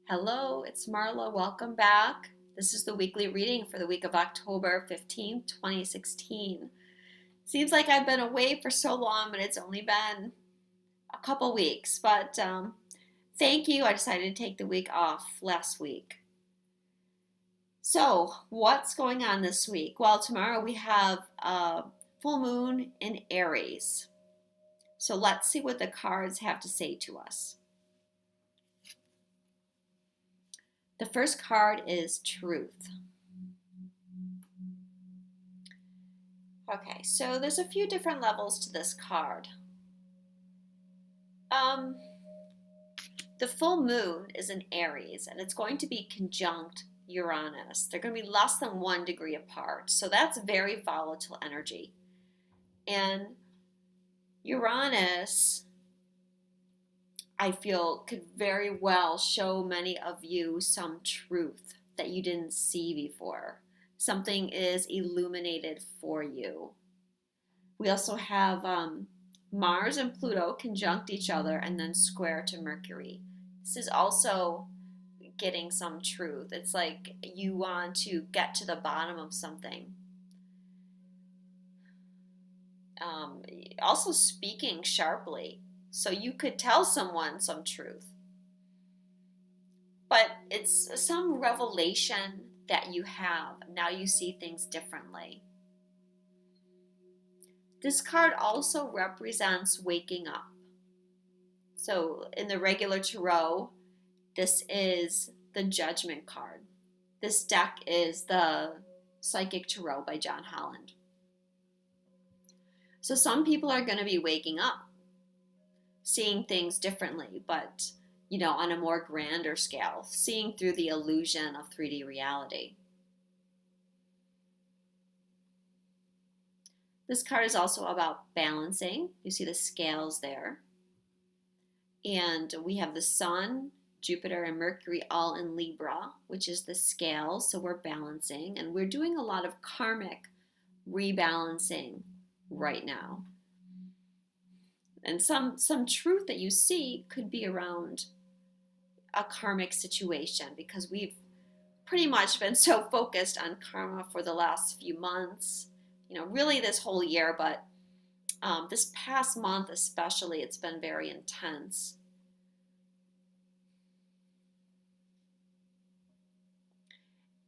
Hello, it's Marla. Welcome back. This is the weekly reading for the week of October 15th, 2016. Seems like I've been away for so long, but it's only been a couple weeks. But thank you. I decided to take the week off last week. So, what's going on this week? Well, tomorrow we have a full moon in Aries. So, let's see what the cards have to say to us. The first card is Truth. Okay, so there's a few different levels to this card. The full moon is in Aries, and it's going to be conjunct Uranus. They're going to be less than 1 degree apart, so that's very volatile energy. And Uranus, I feel, could very well show many of you some truth that you didn't see before. Something is illuminated for you. We also have Mars and Pluto conjunct each other and then square to Mercury. This is also getting some truth. It's like you want to get to the bottom of something. Also speaking sharply. So you could tell someone some truth. But it's some revelation that you have. Now you see things differently. This card also represents waking up. So in the regular tarot, this is the Judgment card. This deck is the Psychic Tarot by John Holland. So some people are going to be waking up, seeing things differently, but on a more grander scale, seeing through the illusion of 3D reality. This card is also about balancing. You see the scales there. And we have the Sun, Jupiter, and Mercury all in Libra, which is the scale. So we're balancing. And we're doing a lot of karmic rebalancing right now. And some truth that you see could be around a karmic situation, because we've pretty much been so focused on karma for the last few months, really this whole year, but this past month especially, it's been very intense.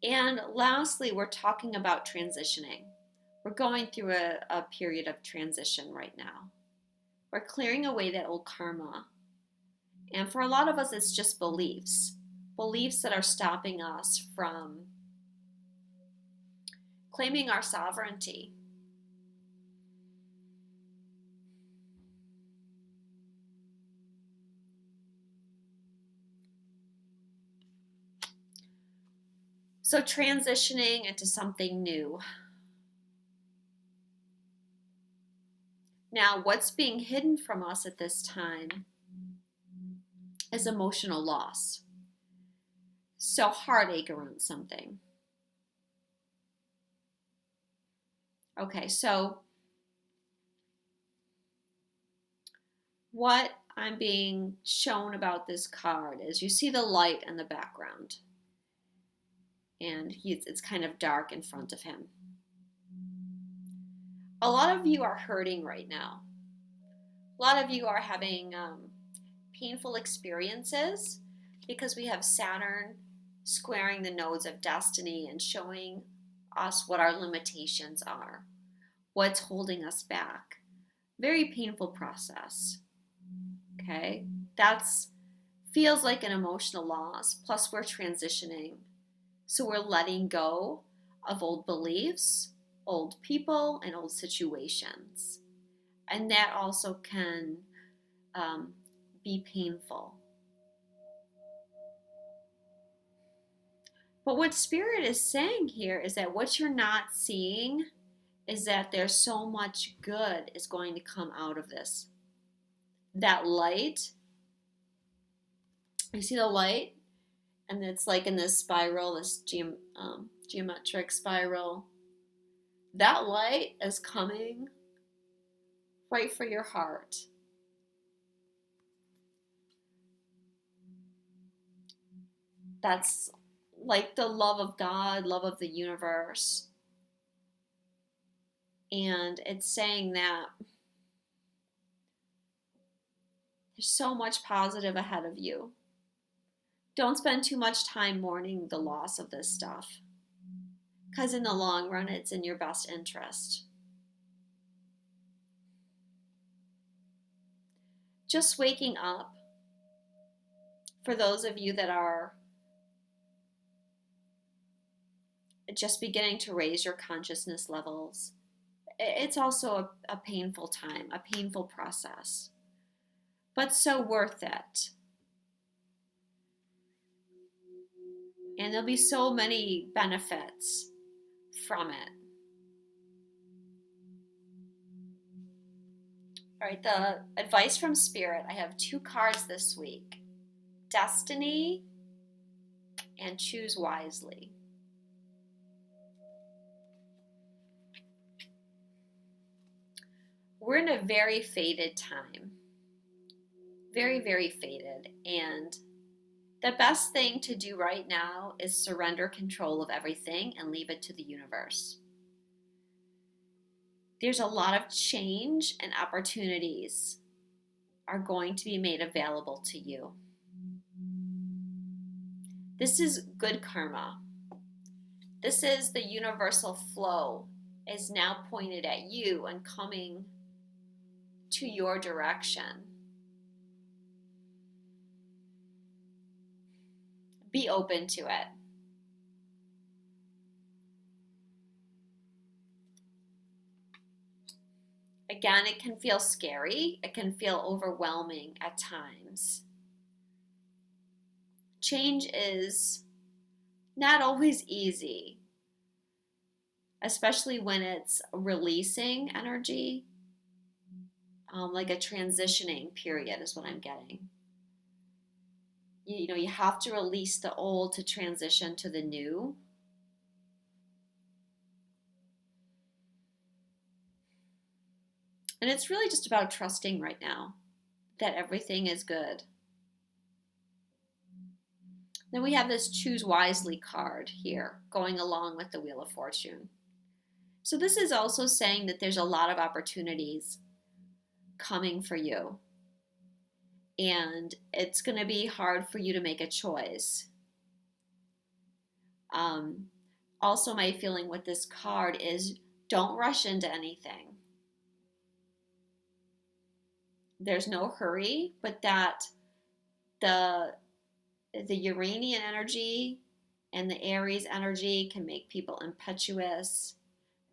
And lastly, we're talking about transitioning. We're going through a period of transition right now. We're clearing away that old karma. And for a lot of us, it's just beliefs that are stopping us from claiming our sovereignty. So transitioning into something new. Now, what's being hidden from us at this time is emotional loss. So heartache around something. Okay, so what I'm being shown about this card is you see the light in the background. And it's kind of dark in front of him. A lot of you are hurting right now. A lot of you are having painful experiences because we have Saturn squaring the nodes of destiny and showing us what our limitations are, what's holding us back. Very painful process. Okay? That's feels like an emotional loss. Plus we're transitioning. So we're letting go of old beliefs, old people, and old situations. And that also can be painful. But what Spirit is saying here is that what you're not seeing is that there's so much good is going to come out of this. That light, you see the light? And it's like in this spiral, this geometric spiral. That light is coming right for your heart. That's like the love of God, love of the universe. And it's saying that there's so much positive ahead of you. Don't spend too much time mourning the loss of this stuff, because in the long run, it's in your best interest. Just waking up, for those of you that are just beginning to raise your consciousness levels, it's also a painful time, a painful process, but so worth it. And there'll be so many benefits from it. All right, the advice from Spirit. I have 2 cards this week: Destiny and Choose Wisely. We're in a very fated time. Very, very fated. And the best thing to do right now is surrender control of everything and leave it to the universe. There's a lot of change and opportunities are going to be made available to you. This is good karma. This is the universal flow is now pointed at you and coming to your direction. Be open to it. Again, it can feel scary. It can feel overwhelming at times. Change is not always easy, especially when it's releasing energy, like a transitioning period is what I'm getting. You have to release the old to transition to the new. And it's really just about trusting right now that everything is good. Then we have this Choose Wisely card here going along with the Wheel of Fortune. So this is also saying that there's a lot of opportunities coming for you. And it's going to be hard for you to make a choice. Also, my feeling with this card is don't rush into anything. There's no hurry, but that the Uranian energy and the Aries energy can make people impetuous,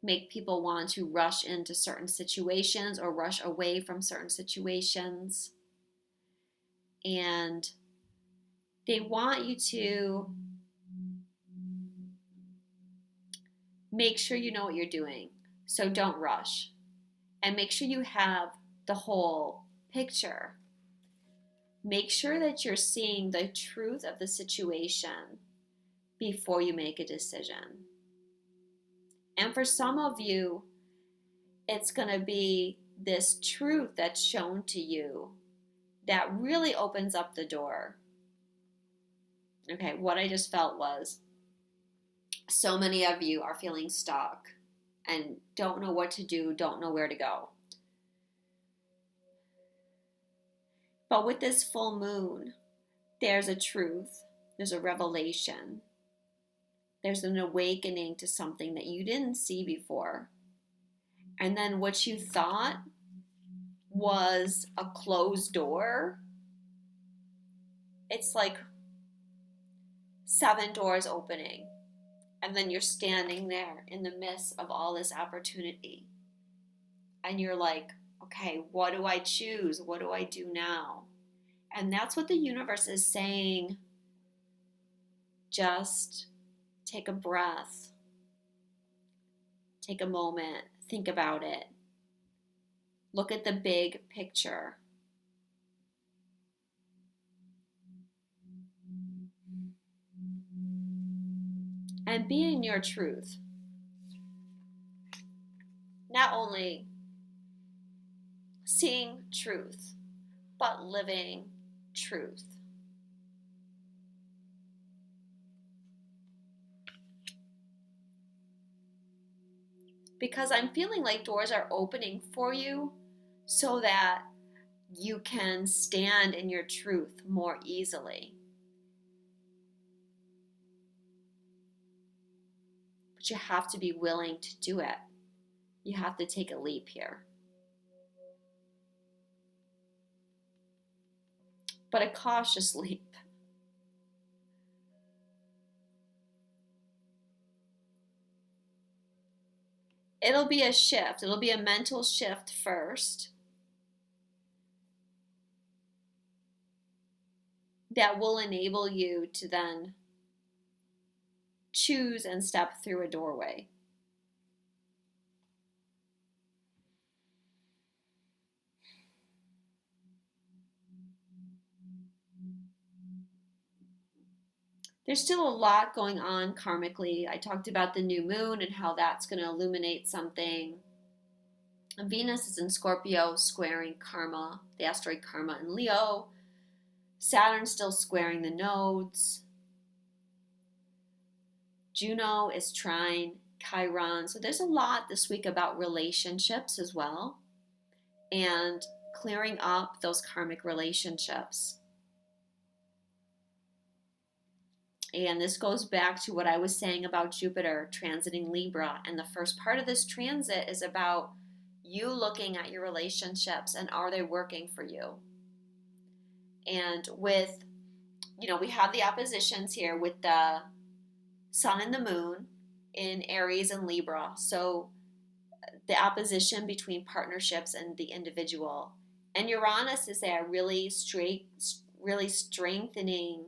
make people want to rush into certain situations or rush away from certain situations. And they want you to make sure you know what you're doing. So don't rush. And make sure you have the whole picture. Make sure that you're seeing the truth of the situation before you make a decision. And for some of you, it's going to be this truth that's shown to you that really opens up the door. Okay, what I just felt was so many of you are feeling stuck and don't know what to do, don't know where to go. But with this full moon, there's a truth, there's a revelation, there's an awakening to something that you didn't see before. And then what you thought was a closed door, it's like 7 doors opening. And then you're standing there in the midst of all this opportunity. And you're like, okay, what do I choose? What do I do now? And that's what the universe is saying. Just take a breath. Take a moment. Think about it. Look at the big picture. And be in your truth. Not only seeing truth, but living truth. because I'm feeling like doors are opening for you so that you can stand in your truth more easily. But you have to be willing to do it. You have to take a leap here. But a cautious leap. It'll be a shift. It'll be a mental shift first that will enable you to then choose and step through a doorway. There's still a lot going on karmically. I talked about the new moon and how that's going to illuminate something. Venus is in Scorpio, squaring karma, the asteroid karma in Leo. Saturn's still squaring the nodes. Juno is trine Chiron. So there's a lot this week about relationships as well, and clearing up those karmic relationships. And this goes back to what I was saying about Jupiter transiting Libra. And the first part of this transit is about you looking at your relationships and are they working for you? And with, we have the oppositions here with the sun and the moon in Aries and Libra. So the opposition between partnerships and the individual. And Uranus is there really strengthening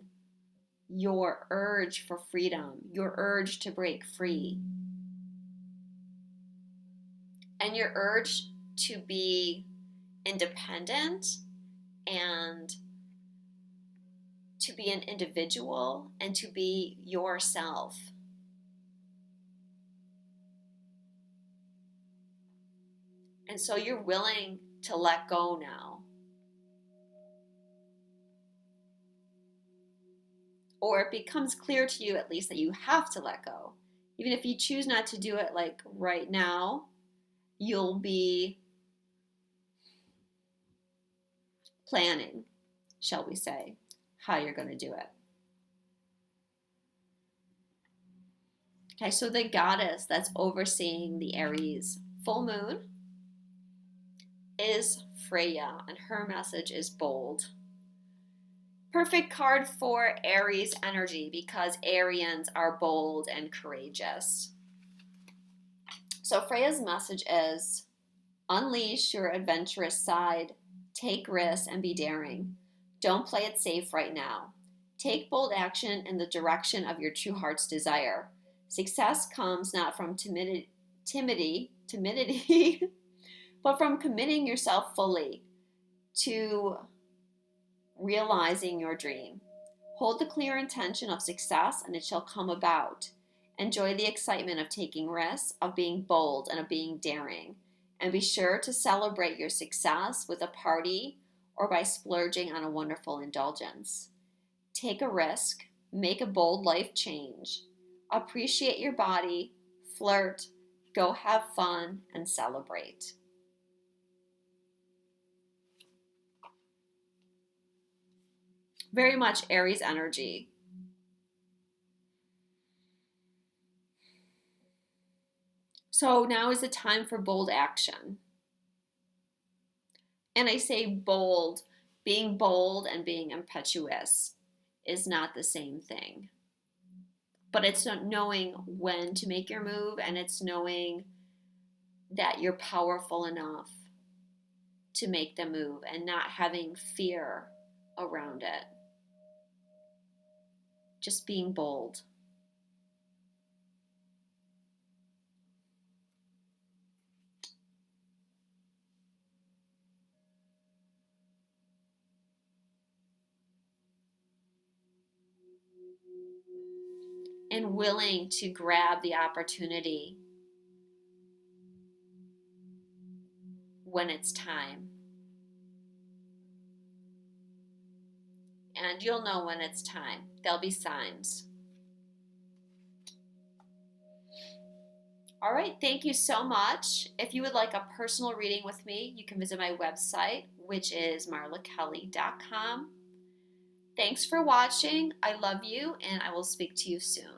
your urge for freedom, your urge to break free, and your urge to be independent and to be an individual and to be yourself. And so you're willing to let go now. Or it becomes clear to you at least that you have to let go. Even if you choose not to do it like right now, you'll be planning, shall we say, how you're going to do it. Okay, so the goddess that's overseeing the Aries full moon is Freya, and her message is bold. Perfect card for Aries energy because Arians are bold and courageous. So Freya's message is unleash your adventurous side, take risks, and be daring. Don't play it safe right now. Take bold action in the direction of your true heart's desire. Success comes not from timidity, but from committing yourself fully to realizing your dream. Hold the clear intention of success and it shall come about. Enjoy the excitement of taking risks, of being bold, and of being daring. And be sure to celebrate your success with a party or by splurging on a wonderful indulgence. Take a risk, make a bold life change. Appreciate your body, flirt, go have fun, and celebrate. Very much Aries energy. So now is the time for bold action. And I say bold, being bold and being impetuous is not the same thing. But it's not knowing when to make your move, and it's knowing that you're powerful enough to make the move and not having fear around it. Just being bold. And willing to grab the opportunity when it's time. And you'll know when it's time. There'll be signs. All right, thank you so much. If you would like a personal reading with me, you can visit my website, which is marlakelly.com. Thanks for watching. I love you, and I will speak to you soon.